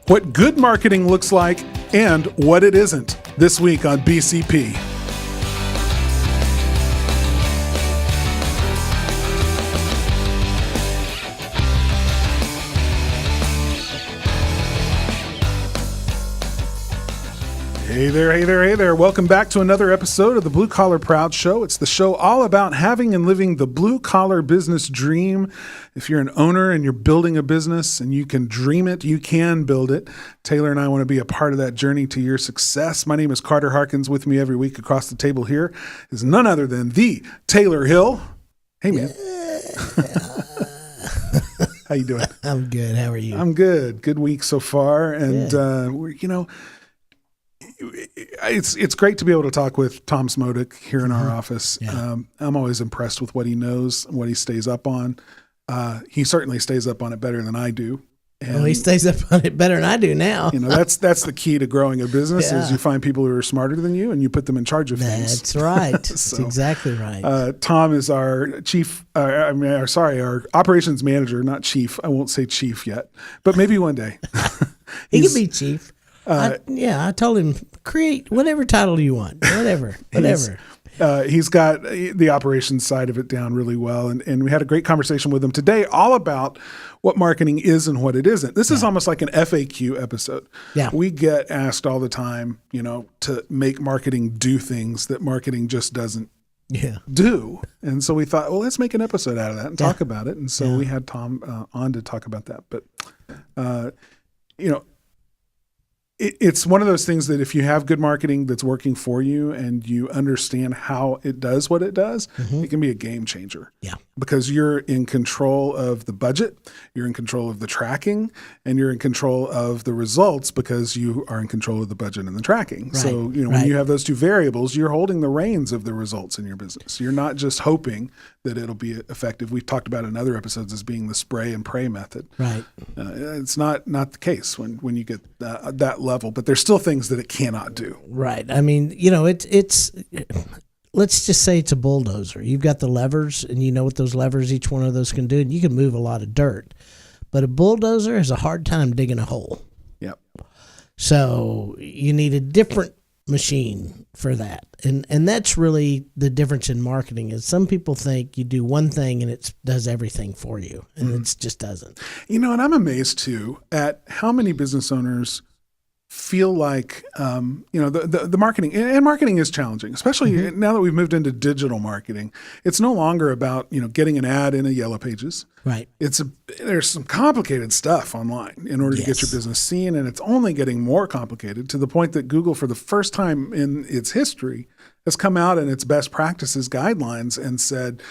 what good marketing looks like and what it isn't, this week on BCP. Hey there, hey there, hey there. Welcome back to another episode of the Blue Collar Proud Show. It's the show all about having and living the blue collar business dream. If you're an owner and you're building a business and you can dream it, you can build it. Taylor and I want to be a part of that journey to your success. My name is Carter Harkins. With me every week across the table here is none other than the Taylor Hill. Hey, man. How you doing? I'm good. How are you? I'm good. Good week so far. And, it's great to be able to talk with Tom Smodic here in our office. Yeah. I'm always impressed with what he knows, what he stays up on. He certainly stays up on it better than I do. And, well, he stays up on it better than I do now. That's the key to growing a business is you find people who are smarter than you and you put them in charge of things. That's right. That's exactly right. Tom is our our operations manager, not chief. I won't say chief yet, but maybe one day. He can be chief. I told him, create whatever title you want, whatever. He's got the operations side of it down really well. And we had a great conversation with him today all about what marketing is and what it isn't. This is almost like an FAQ episode. Yeah. We get asked all the time, to make marketing do things that marketing just doesn't do. And so we thought, well, let's make an episode out of that and talk about it. And so we had Tom on to talk about that. But, it's one of those things that if you have good marketing that's working for you and you understand how it does what it does, it can be a game changer. Yeah. Because you're in control of the budget, you're in control of the tracking, and you're in control of the results because you are in control of the budget and the tracking. Right. So, when you have those two variables, you're holding the reins of the results in your business. You're not just hoping that it'll be effective. We've talked about in other episodes as being the spray and pray method. Right. It's not the case when you get that level, but there's still things that it cannot do. Right. I mean, it's let's just say it's a bulldozer. You've got the levers and you know what those levers, each one of those can do, and you can move a lot of dirt. But a bulldozer has a hard time digging a hole. Yep. So you need a different machine for that. And that's really the difference in marketing is some people think you do one thing and it does everything for you, and it just doesn't. And I'm amazed too at how many business owners feel like, the marketing, and marketing is challenging, especially now that we've moved into digital marketing. It's no longer about, getting an ad in a Yellow Pages. Right. There's some complicated stuff online in order to get your business seen, and it's only getting more complicated to the point that Google, for the first time in its history, has come out in its best practices guidelines and said,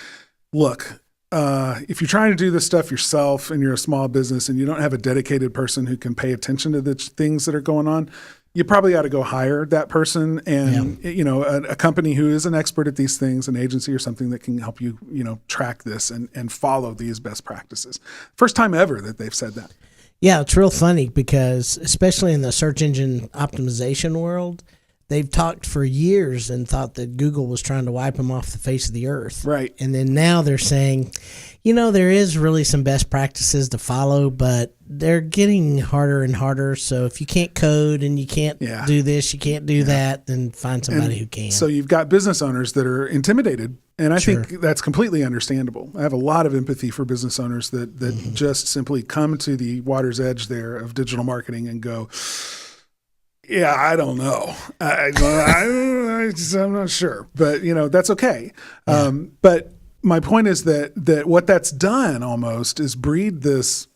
look, if you're trying to do this stuff yourself and you're a small business and you don't have a dedicated person who can pay attention to the things that are going on, you probably ought to go hire that person and, a company who is an expert at these things, an agency or something that can help you, track this and follow these best practices. First time ever that they've said that. Yeah, it's real funny because especially in the search engine optimization world, they've talked for years and thought that Google was trying to wipe them off the face of the earth. Right. And then now they're saying, there is really some best practices to follow, but they're getting harder and harder. So if you can't code and you can't do this, you can't do that, then find somebody who can. So you've got business owners that are intimidated. And I think that's completely understandable. I have a lot of empathy for business owners that just simply come to the water's edge there of digital marketing and go, yeah, I don't know. I'm not sure, but that's okay. Yeah. But my point is that what that's done almost is breed this.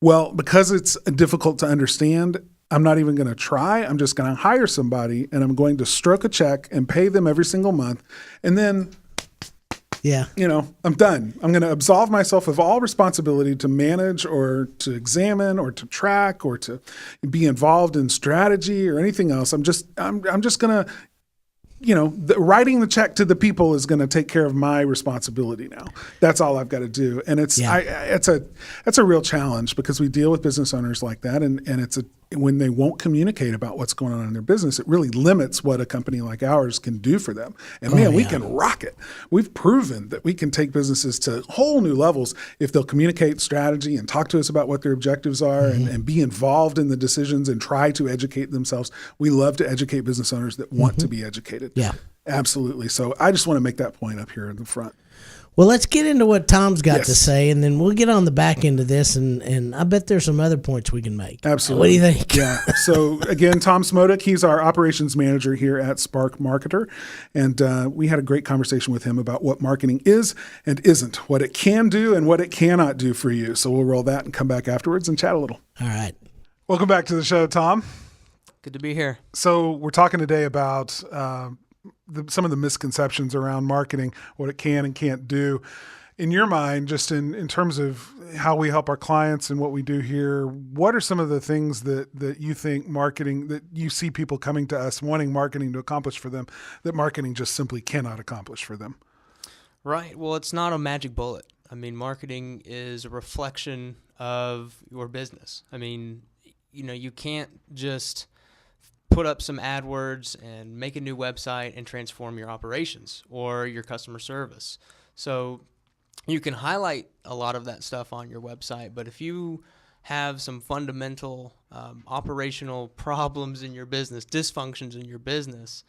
Well, because it's difficult to understand, I'm not even going to try. I'm just going to hire somebody, and I'm going to stroke a check and pay them every single month, and then. Yeah. I'm done. I'm going to absolve myself of all responsibility to manage or to examine or to track or to be involved in strategy or anything else. I'm just going to, writing the check to the people is going to take care of my responsibility now. That's all I've got to do. And it's a real challenge because we deal with business owners like that. And it's when they won't communicate about what's going on in their business, it really limits what a company like ours can do for them. And we can rock it. We've proven that we can take businesses to whole new levels if they'll communicate strategy and talk to us about what their objectives are and be involved in the decisions and try to educate themselves. We love to educate business owners that want to be educated. Yeah. Absolutely. So I just want to make that point up here in the front. Well, let's get into what Tom's got to say, and then we'll get on the back end of this, and I bet there's some other points we can make. Absolutely. What do you think? Yeah. So, again, Tom Smodic, he's our operations manager here at Spark Marketer, and we had a great conversation with him about what marketing is and isn't, what it can do and what it cannot do for you. So we'll roll that and come back afterwards and chat a little. All right. Welcome back to the show, Tom. Good to be here. So we're talking today about some of the misconceptions around marketing, what it can and can't do. In your mind, just in terms of how we help our clients and what we do here, what are some of the things that you think marketing, that you see people coming to us wanting marketing to accomplish for them, that marketing just simply cannot accomplish for them? Right. Well, it's not a magic bullet. I mean, marketing is a reflection of your business. I mean, you can't just put up some AdWords and make a new website and transform your operations or your customer service. So you can highlight a lot of that stuff on your website, but if you have some fundamental operational problems in your business, dysfunctions in your business,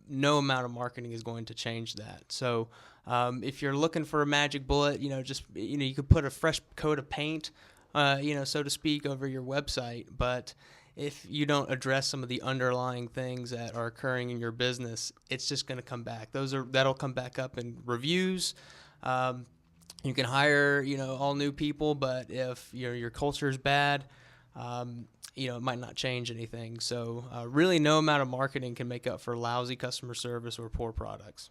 no amount of marketing is going to change that. So if you're looking for a magic bullet, you could put a fresh coat of paint, so to speak, over your website, but if you don't address some of the underlying things that are occurring in your business, it's just going to come back. That'll come back up in reviews. You can hire, all new people, but if your culture is bad, it might not change anything. So really no amount of marketing can make up for lousy customer service or poor products.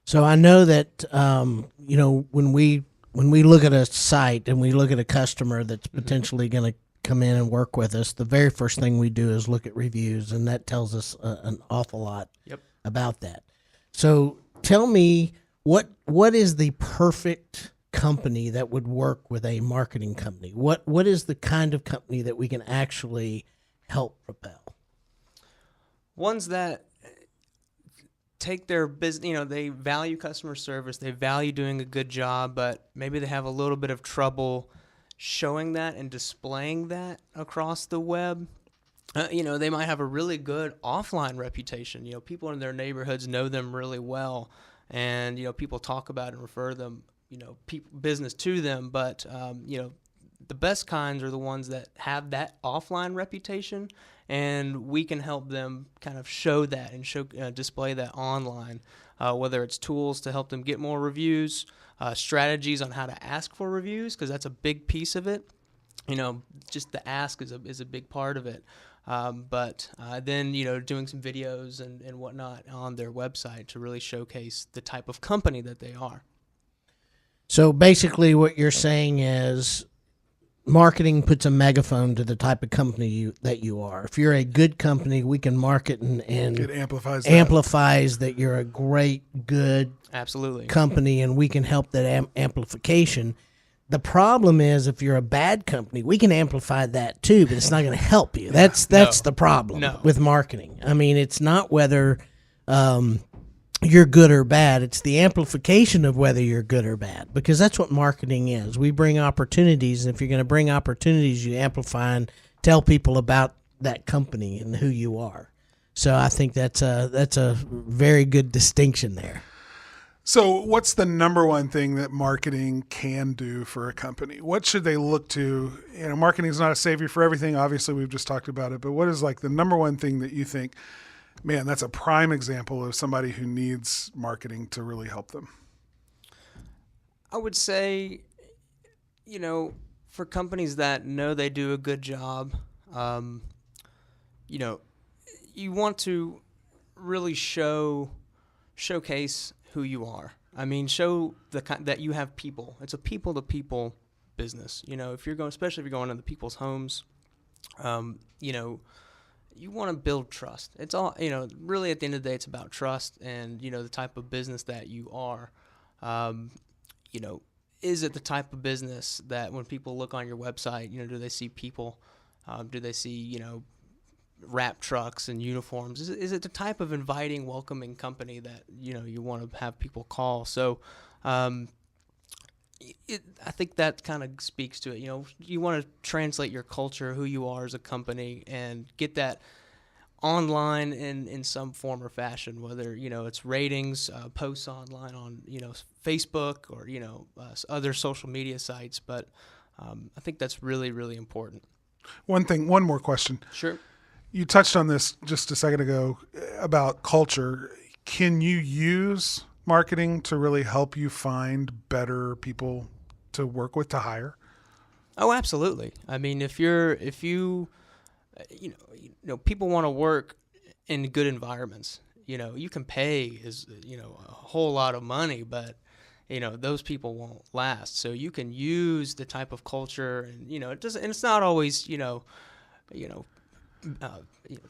So I know that, when we look at a site and we look at a customer that's potentially going to come in and work with us, the very first thing we do is look at reviews, and that tells us an awful lot about that. So tell me, what is the perfect company that would work with a marketing company? What is the kind of company that we can actually help propel? Ones that take their business, they value customer service, they value doing a good job, but maybe they have a little bit of trouble showing that and displaying that across the web. They might have a really good offline reputation. People in their neighborhoods know them really well, and people talk about and refer them, business to them. But the best kinds are the ones that have that offline reputation, and we can help them kind of show that and display that online. Whether it's tools to help them get more reviews, strategies on how to ask for reviews, because that's a big piece of it. Just the ask is a big part of it. But then, doing some videos and whatnot on their website to really showcase the type of company that they are. So basically what you're saying is marketing puts a megaphone to the type of company that you are. If you're a good company, we can market and it amplifies that you're a great, good absolutely company, and we can help that amplification. The problem is, if you're a bad company, we can amplify that too, but it's not going to help you. That's the problem with marketing. I mean, it's not whether you're good or bad. It's the amplification of whether you're good or bad, because that's what marketing is. We bring opportunities, and if you're going to bring opportunities, you amplify and tell people about that company and who you are. So I think that's a very good distinction there. So what's the number one thing that marketing can do for a company? What should they look to? Marketing is not a savior for everything. Obviously, we've just talked about it. But what is the number one thing that you think, man, that's a prime example of somebody who needs marketing to really help them? I would say, for companies that know they do a good job, you want to really showcase who you are. I mean, show that you have people. It's a people-to-people business. Especially if you're going into people's homes, you want to build trust. It's all, really at the end of the day, it's about trust and, the type of business that you are. Is it the type of business that when people look on your website, do they see people Do they see, wrap trucks and uniforms? Is it the type of inviting, welcoming company that, you want to have people call? So I think that kind of speaks to it. You want to translate your culture, who you are as a company, and get that online in some form or fashion, whether, it's ratings, posts online on, Facebook or, other social media sites. But I think that's really, really important. One more question. Sure. You touched on this just a second ago about culture. Can you use marketing to really help you find better people to work with, to hire? Oh, absolutely. I mean, if you people want to work in good environments. You can pay a whole lot of money, but those people won't last. So you can use the type of culture, and it doesn't. And it's not always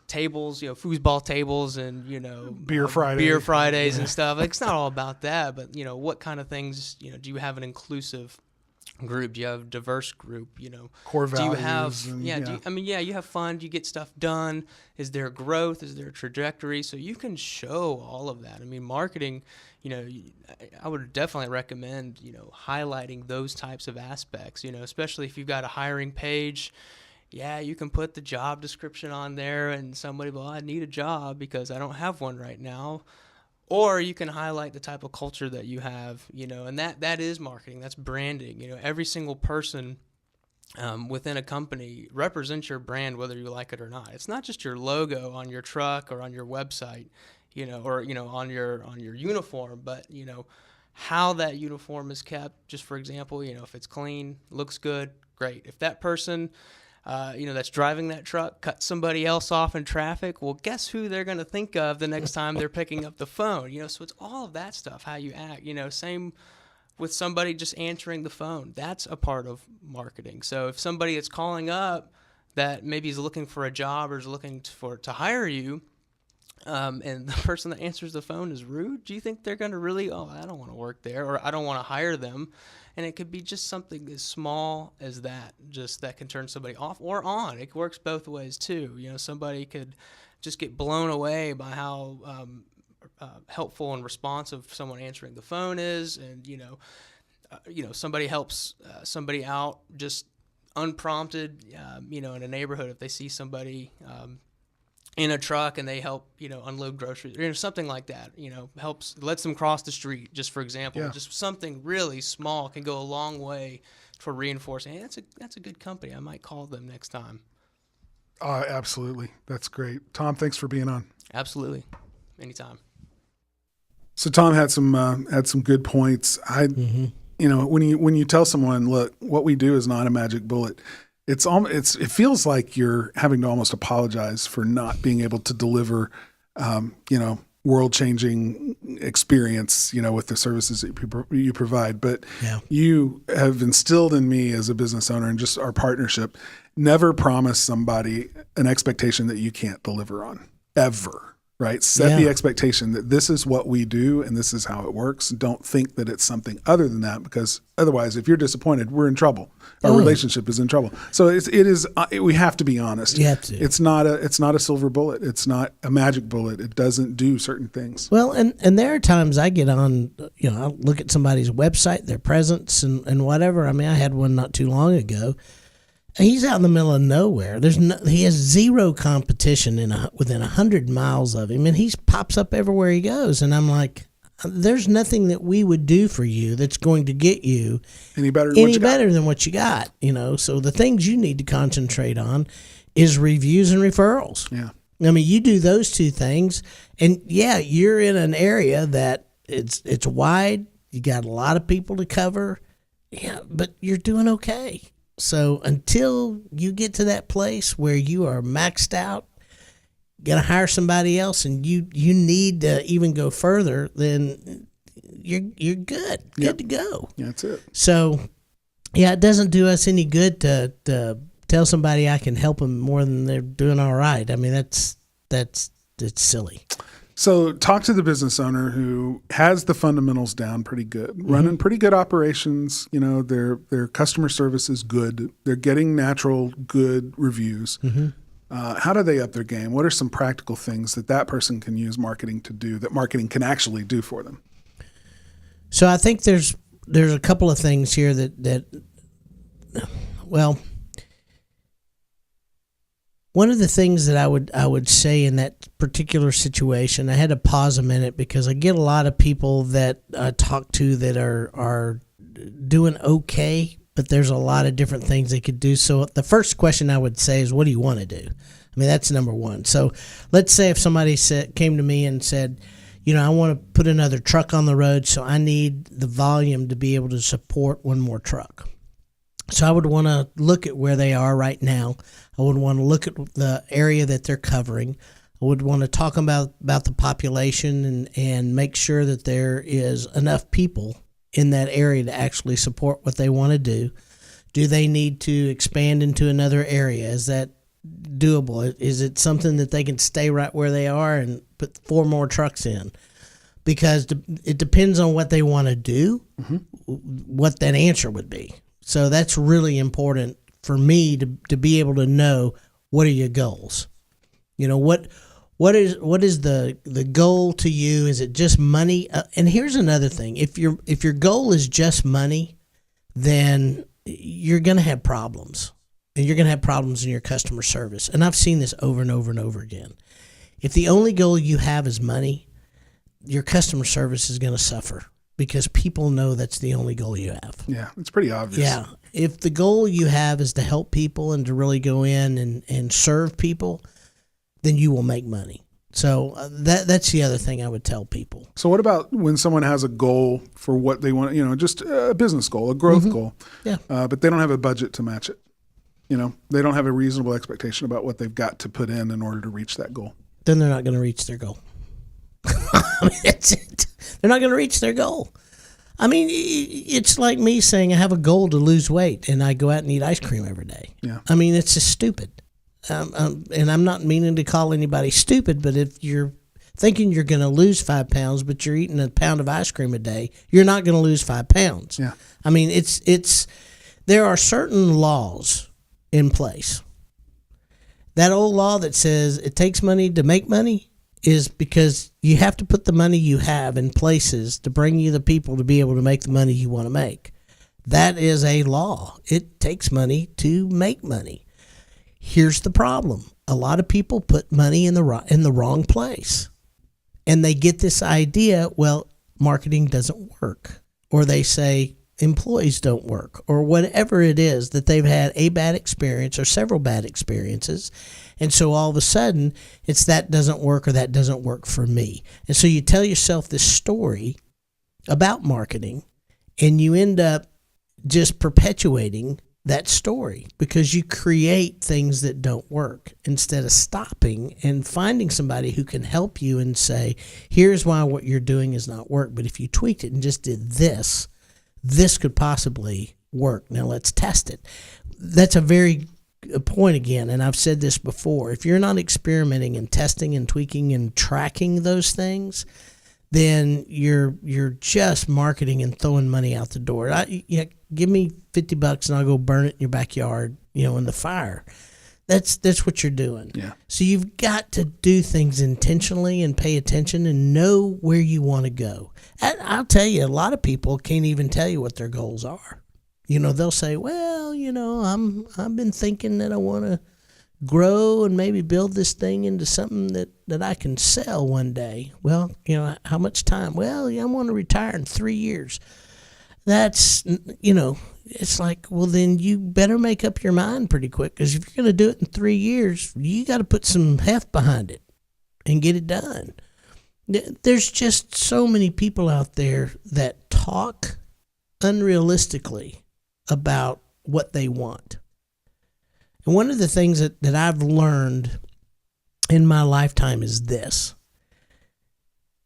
tables, foosball tables, and beer Fridays and stuff. Like, it's not all about that, but what kind of things do you have an inclusive group? Do you have a diverse group? Core values. Do you have you have fun? Do you get stuff done? Is there growth? Is there a trajectory? So you can show all of that. I mean, marketing, I would definitely recommend highlighting those types of aspects, especially if you've got a hiring page. Yeah, you can put the job description on there, and somebody will, I need a job because I don't have one right now. Or you can highlight the type of culture that you have, and that is marketing. That's branding. Every single person within a company represents your brand, whether you like it or not. It's not just your logo on your truck or on your website, or on your uniform, but how that uniform is kept. Just for example, if it's clean, looks good, great. If that person that's driving that truck cut somebody else off in traffic, well, guess who they're going to think of the next time they're picking up the phone? So it's all of that stuff, how you act. Same with somebody just answering the phone. That's a part of marketing. So if somebody is calling up that maybe is looking for a job or is looking to hire you, and the person that answers the phone is rude, do you think they're going to really, I don't want to work there, or I don't want to hire them? And it could be just something as small as that, just that can turn somebody off or on. It works both ways too. Somebody could just get blown away by how helpful and responsive someone answering the phone is, and somebody helps somebody out just unprompted. In a neighborhood, if they see somebody in a truck and they help, unload groceries, something like that, lets them cross the street, just for example. Yeah. Just something really small can go a long way for reinforcing, hey, that's a good company. I might call them next time. Absolutely. That's great. Tom, thanks for being on. Absolutely. Anytime. So Tom had some good points. When you tell someone, look, what we do is not a magic bullet, it feels like you're having to almost apologize for not being able to deliver, world-changing experience, with the services that you provide. But you have instilled in me as a business owner, and just our partnership, never promise somebody an expectation that you can't deliver on, ever. Right? Set the expectation that this is what we do and this is how it works. Don't think that it's something other than that, because otherwise, if you're disappointed, we're in trouble. Our relationship is in trouble. So we have to be honest. You have to. It's not a silver bullet. It's not a magic bullet. It doesn't do certain things. Well, and there are times I get on, I look at somebody's website, their presence and whatever. I mean, I had one not too long ago. He's out in the middle of nowhere. He has zero competition within 100 miles of him, and he pops up everywhere he goes. And I'm like, there's nothing that we would do for you that's going to get you any better than what you got. So the things you need to concentrate on is reviews and referrals. Yeah. I mean, you do those two things, and you're in an area that it's wide. You got a lot of people to cover. Yeah, but you're doing okay. So until you get to that place where you are maxed out, got to hire somebody else, and you need to even go further, then you're good to go. Yeah, that's it. So, it doesn't do us any good to tell somebody I can help them more than they're doing all right. I mean, it's silly. So talk to the business owner who has the fundamentals down pretty good, running pretty good operations. You know, their customer service is good. They're getting natural good reviews. How do they up their game? What are some practical things that person can use marketing to do that marketing can actually do for them? So I think there's a couple of things here that one of the things that I would say in that particular situation, I had to pause a minute because I get a lot of people that I talk to that are doing okay, but there's a lot of different things they could do. So the first question I would say is, what do you want to do? I mean, that's number one. So let's say if somebody came to me and said, you know, I want to put another truck on the road, so I need the volume to be able to support one more truck. So I would want to look at where they are right now. I would want to look at the area that they're covering. I would want to talk about the population and make sure that there is enough people in that area to actually support what they want to do. Do they need to expand into another area? Is that doable? Is it something that they can stay right where they are and put 4 more trucks in? Because it depends on what they want to do, what that answer would be. So that's really important for me to be able to know, what are your goals? You know, what is the goal to you? Is it just money? And here's another thing: if your goal is just money, then you're going to have problems, and you're going to have problems in your customer service. And I've seen this over and over and over again. If the only goal you have is money, your customer service is going to suffer, because people know that's the only goal you have. Yeah, it's pretty obvious. Yeah. If the goal you have is to help people and to really go in and serve people, then you will make money. So that's the other thing I would tell people. So what about when someone has a goal for what they want, you know, just a business goal, a growth goal, but they don't have a budget to match it? You know, they don't have a reasonable expectation about what they've got to put in order to reach that goal. Then they're not going to reach their goal. I mean, that's it. They're not going to reach their goal. I mean, it's like me saying I have a goal to lose weight and I go out and eat ice cream every day. Yeah. I mean, it's just stupid. And I'm not meaning to call anybody stupid, but if you're thinking you're going to lose 5 pounds, but you're eating a pound of ice cream a day, you're not going to lose 5 pounds. Yeah. I mean, there are certain laws in place. That old law that says it takes money to make money is because you have to put the money you have in places to bring you the people to be able to make the money you want to make. That is a law. It takes money to make money. Here's the problem. A lot of people put money in the wrong place. And they get this idea, well, marketing doesn't work. Or they say employees don't work. Or whatever it is that they've had a bad experience or several bad experiences. And so all of a sudden, it's that doesn't work or that doesn't work for me. And so you tell yourself this story about marketing, and you end up just perpetuating that story because you create things that don't work instead of stopping and finding somebody who can help you and say, here's why what you're doing is not work. But if you tweaked it and just did this could possibly work. Now let's test it. That's a very point again, and I've said this before. If you're not experimenting and testing and tweaking and tracking those things, then you're just marketing and throwing money out the door. Give me $50 and I'll go burn it in your backyard, in the fire. That's what you're doing. Yeah. So you've got to do things intentionally and pay attention and know where you want to go. And I'll tell you, a lot of people can't even tell you what their goals are. They'll say, well, I've been thinking that I want to grow and maybe build this thing into something that I can sell one day. Well, how much time? Well, I want to retire in 3 years. That's, it's like, well, then you better make up your mind pretty quick, because if you're going to do it in 3 years, you got to put some heft behind it and get it done. There's just so many people out there that talk unrealistically about what they want. And one of the things that I've learned in my lifetime is this.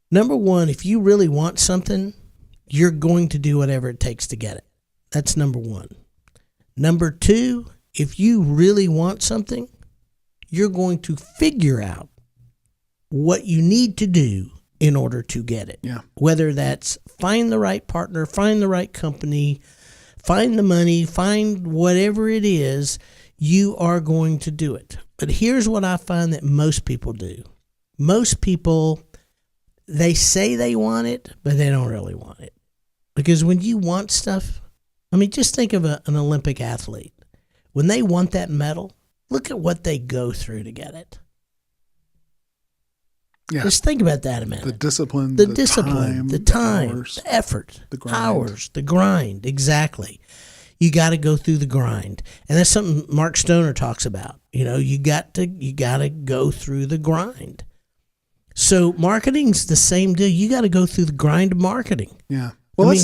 Number one, if you really want something, you're going to do whatever it takes to get it. That's number one. Number two, if you really want something, you're going to figure out what you need to do in order to get it. Yeah. Whether that's find the right partner, find the right company, find the money, find whatever it is, you are going to do it. But here's what I find that most people do. Most people, they say they want it, but they don't really want it. Because when you want stuff, I mean, just think of an Olympic athlete. When they want that medal, look at what they go through to get it. Yeah. Just think about that a minute. The discipline, the time, the effort, the grind. hours, the grind. Exactly. You got to go through the grind, and that's something Mark Stoner talks about. You got to go through the grind. So marketing's the same deal. You got to go through the grind of marketing. Yeah. Well,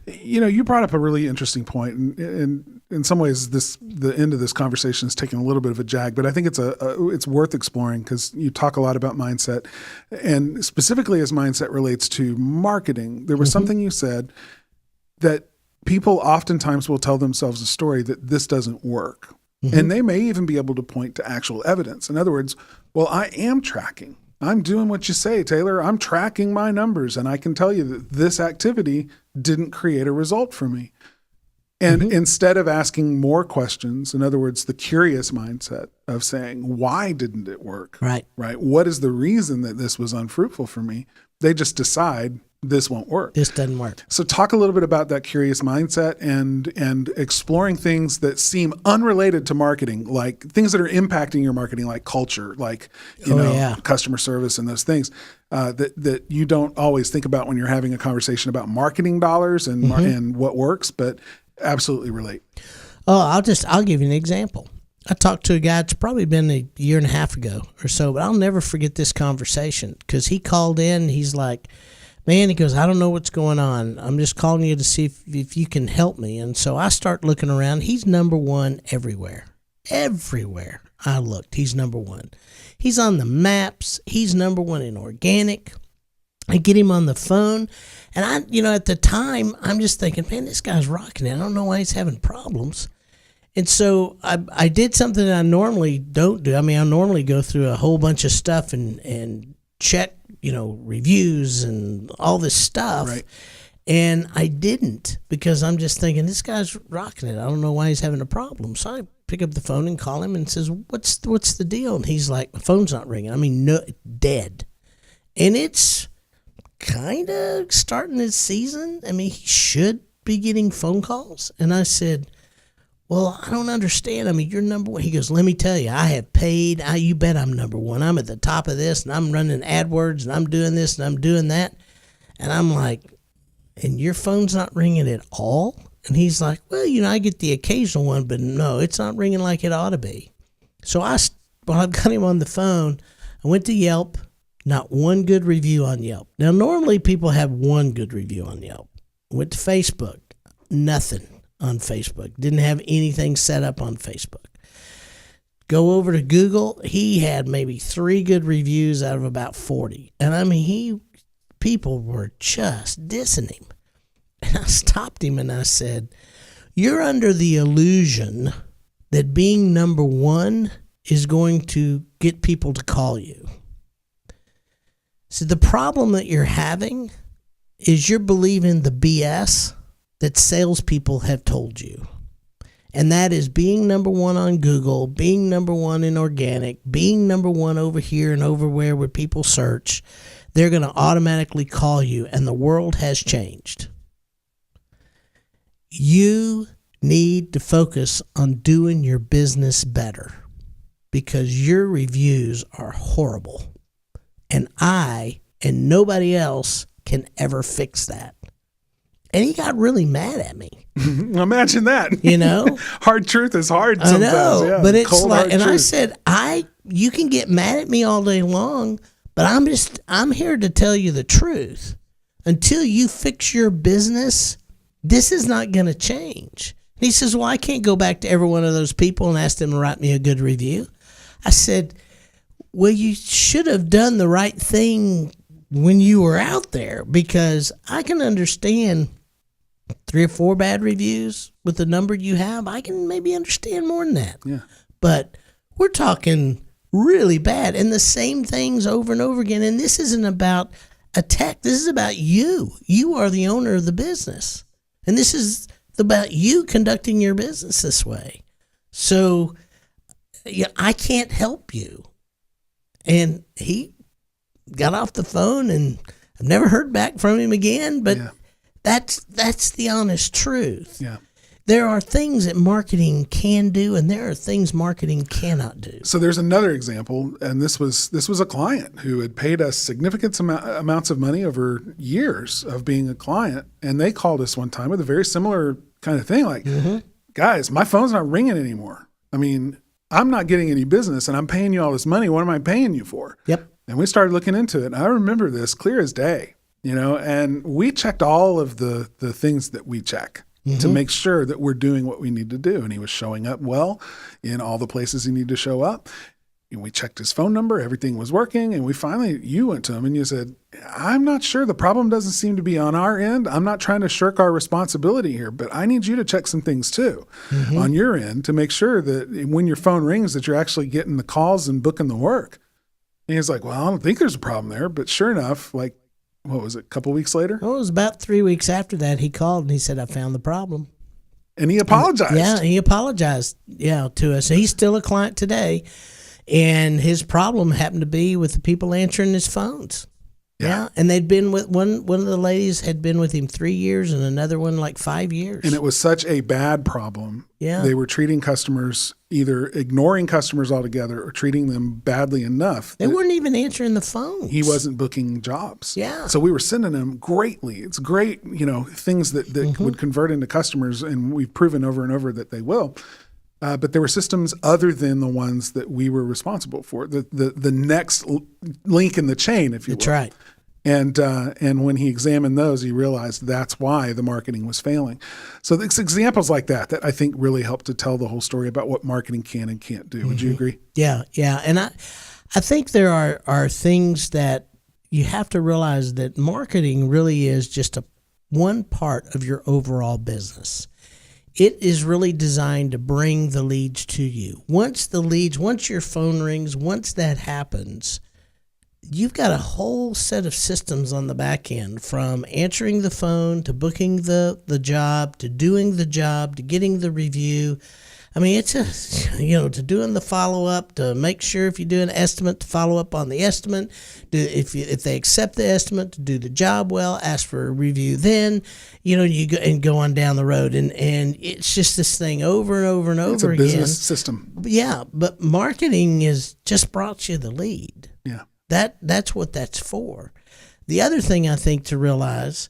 you brought up a really interesting point, and in some ways, the end of this conversation is taking a little bit of a jag, but I think it's worth exploring because you talk a lot about mindset, and specifically as mindset relates to marketing. There was something you said that people oftentimes will tell themselves a story that this doesn't work, and they may even be able to point to actual evidence. In other words, well, I am tracking. I'm doing what you say, Taylor. I'm tracking my numbers, and I can tell you that this activity didn't create a result for me. And instead of asking more questions, in other words, the curious mindset of saying, why didn't it work? Right. What is the reason that this was unfruitful for me? They just decide this won't work. This doesn't work. So talk a little bit about that curious mindset and exploring things that seem unrelated to marketing, like things that are impacting your marketing, like culture, like customer service and those things that you don't always think about when you're having a conversation about marketing dollars and what works, but absolutely relate. Oh, I'll give you an example. I talked to a guy, it's probably been a year and a half ago or so, but I'll never forget this conversation because he called in. He's like, man, he goes, I don't know what's going on. I'm just calling you to see if you can help me. And so I start looking around. He's number one everywhere. Everywhere I looked, he's number one. He's on the maps. He's number one in organic. I get him on the phone. And at the time, I'm just thinking, man, this guy's rocking it. I don't know why he's having problems. And so I did something that I normally don't do. I mean, I normally go through a whole bunch of stuff and check, reviews and all this stuff. Right. And I didn't because I'm just thinking, this guy's rocking it. I don't know why he's having a problem. So I pick up the phone and call him and says, what's the deal? And he's like, my phone's not ringing. I mean, no, dead. And it's kind of starting his season. I mean, he should be getting phone calls. And I said, well, I don't understand. I mean, you're number one. He goes, let me tell you, I have paid. You bet I'm number one. I'm at the top of this, and I'm running AdWords, and I'm doing this, and I'm doing that. And I'm like, and your phone's not ringing at all? And he's like, well, I get the occasional one, but no, it's not ringing like it ought to be. So I've got him on the phone, I went to Yelp, not one good review on Yelp. Now, normally people have one good review on Yelp. Went to Facebook, nothing on Facebook. Didn't have anything set up on Facebook. Go over to Google. He had maybe 3 good reviews out of about 40. And I mean, people were just dissing him. And I stopped him and I said, you're under the illusion that being number one is going to get people to call you. So the problem that you're having is you're believing the BS that salespeople have told you. And that is being number one on Google, being number one in organic, being number one over here and over where people search. They're going to automatically call you, and the world has changed. You need to focus on doing your business better because your reviews are horrible. And I and nobody else can ever fix that. And he got really mad at me. Imagine that. Hard truth is hard sometimes. I know, yeah, but it's cold, like, and truth. I said, you can get mad at me all day long, but I'm here to tell you the truth. Until you fix your business, this is not going to change. And he says, well, I can't go back to every one of those people and ask them to write me a good review. I said, well, you should have done the right thing when you were out there, because I can understand 3 or 4 bad reviews with the number you have. I can maybe understand more than that. Yeah. But we're talking really bad. And the same things over and over again. And this isn't about a tech. This is about you. You are the owner of the business. And this is about you conducting your business this way. So I can't help you. And he got off the phone, and I've never heard back from him again. But that's the honest truth. Yeah. There are things that marketing can do, and there are things marketing cannot do. So there's another example, and this was a client who had paid us significant amounts of money over years of being a client, and they called us one time with a very similar kind of thing, like, guys, my phone's not ringing anymore. I mean, I'm not getting any business, and I'm paying you all this money. What am I paying you for? Yep. And we started looking into it, and I remember this clear as day, and we checked all of the things that we check to make sure that we're doing what we need to do. And he was showing up well in all the places he needed to show up. And we checked his phone number, everything was working. And you went to him and you said, I'm not sure, the problem doesn't seem to be on our end. I'm not trying to shirk our responsibility here, but I need you to check some things too on your end to make sure that when your phone rings that you're actually getting the calls and booking the work. And he's like, well, I don't think there's a problem there. But sure enough, like, what was it, a couple weeks later? Well, it was about 3 weeks after that. He called and he said, I found the problem. And he apologized. He apologized, to us. He's still a client today. And his problem happened to be with the people answering his phones. Yeah. And they'd been with one of the ladies had been with him 3 years and another one like 5 years. And it was such a bad problem. Yeah. They were treating customers, either ignoring customers altogether or treating them badly enough. They weren't even answering the phones. He wasn't booking jobs. Yeah. So we were sending him greatly. It's great, things that would convert into customers, and we've proven over and over that they will. But there were systems other than the ones that we were responsible for, the next link in the chain, if you will. That's right. And when he examined those, he realized that's why the marketing was failing. So it's examples like that I think really help to tell the whole story about what marketing can and can't do. Would you agree? Yeah. And I think there are things that you have to realize that marketing really is just one part of your overall business. It is really designed to bring the leads to you. Once your phone rings, once that happens, you've got a whole set of systems on the back end, from answering the phone to booking the job to doing the job to getting the review. I mean, it's to doing the follow-up, to make sure if you do an estimate, to follow up on the estimate, if they accept the estimate, to do the job well, ask for a review, then, you go on down the road. And it's just this thing over and over and over again. It's a business system. Yeah, but marketing is just brought you the lead. Yeah. That's what that's for. The other thing I think to realize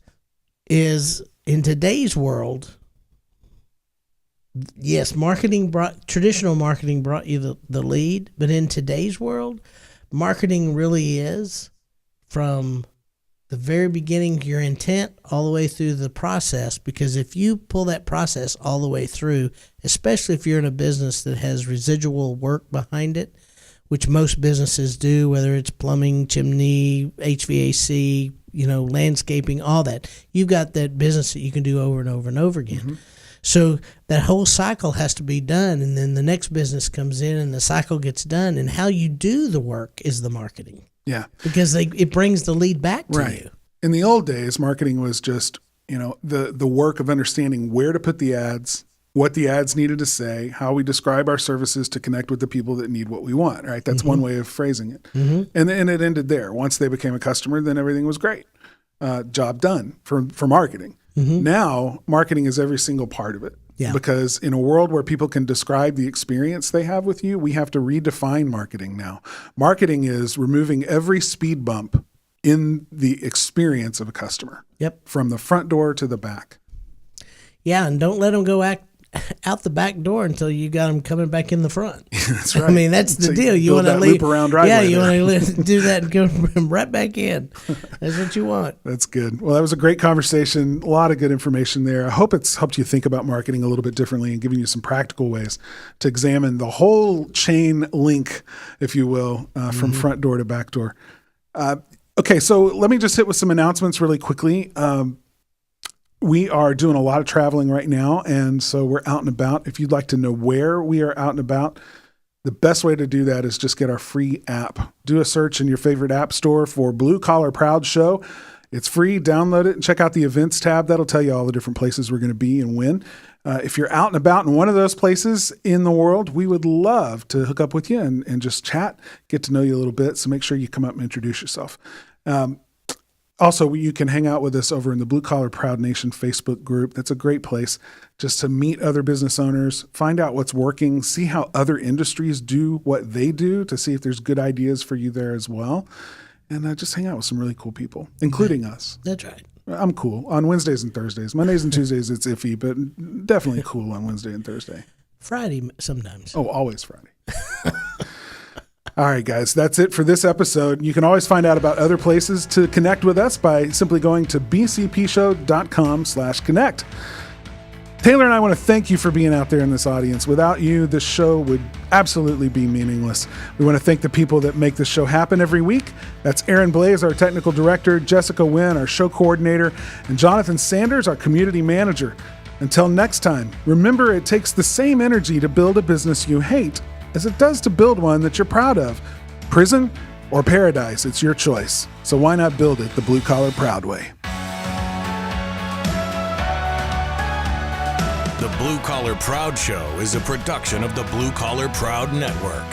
is in today's world, yes, traditional marketing brought you the lead, but in today's world, marketing really is from the very beginning, your intent, all the way through the process. Because if you pull that process all the way through, especially if you're in a business that has residual work behind it, which most businesses do, whether it's plumbing, chimney, HVAC, landscaping, all that, you've got that business that you can do over and over and over again. Mm-hmm. So that whole cycle has to be done, and then the next business comes in and the cycle gets done, and how you do the work is the marketing. Yeah. Because it brings the lead back to you. In the old days, marketing was just, the work of understanding where to put the ads, what the ads needed to say, how we describe our services to connect with the people that need what we want, right? That's one way of phrasing it. Mm-hmm. And it ended there. Once they became a customer, then everything was great. Job done for marketing. Mm-hmm. Now, marketing is every single part of it. Yeah. Because in a world where people can describe the experience they have with you, we have to redefine marketing now. Marketing is removing every speed bump in the experience of a customer. Yep. From the front door to the back. Yeah, and don't let them go out the back door until you got them coming back in the front. That's right. I mean, that's the deal. You want to loop around driveway. Yeah, you want to do that and go right back in. That's what you want. That's good. Well, that was a great conversation. A lot of good information there. I hope it's helped you think about marketing a little bit differently and giving you some practical ways to examine the whole chain link, if you will, from front door to back door. Okay, so let me just hit with some announcements really quickly. We are doing a lot of traveling right now, and so we're out and about. If you'd like to know where we are out and about, The best way to do that is just get our free app. Do a search in your favorite app store for Blue Collar Proud Show. It's free. Download it and check out the events tab. That'll tell you all the different places we're going to be and when. If you're out and about in one of those places in the world, we would love to hook up with you and just chat, get to know you a little bit. So make sure you come up and introduce yourself. Also, you can hang out with us over in the Blue Collar Proud Nation Facebook group. That's a great place just to meet other business owners, find out what's working, see how other industries do what they do, to see if there's good ideas for you there as well. And just hang out with some really cool people, including us. That's right. I'm cool on Wednesdays and Thursdays. Mondays and Tuesdays, it's iffy, but definitely cool on Wednesday and Thursday. Friday sometimes. Oh, always Friday. All right, guys, that's it for this episode. You can always find out about other places to connect with us by simply going to bcpshow.com/connect. Taylor and I want to thank you for being out there in this audience. Without you, this show would absolutely be meaningless. We want to thank the people that make this show happen every week. That's Aaron Blaze, our technical director, Jessica Wynn, our show coordinator, and Jonathan Sanders, our community manager. Until next time, remember it takes the same energy to build a business you hate as it does to build one that you're proud of. Prison or paradise, it's your choice. So why not build it the Blue Collar Proud way? The Blue Collar Proud Show is a production of the Blue Collar Proud Network.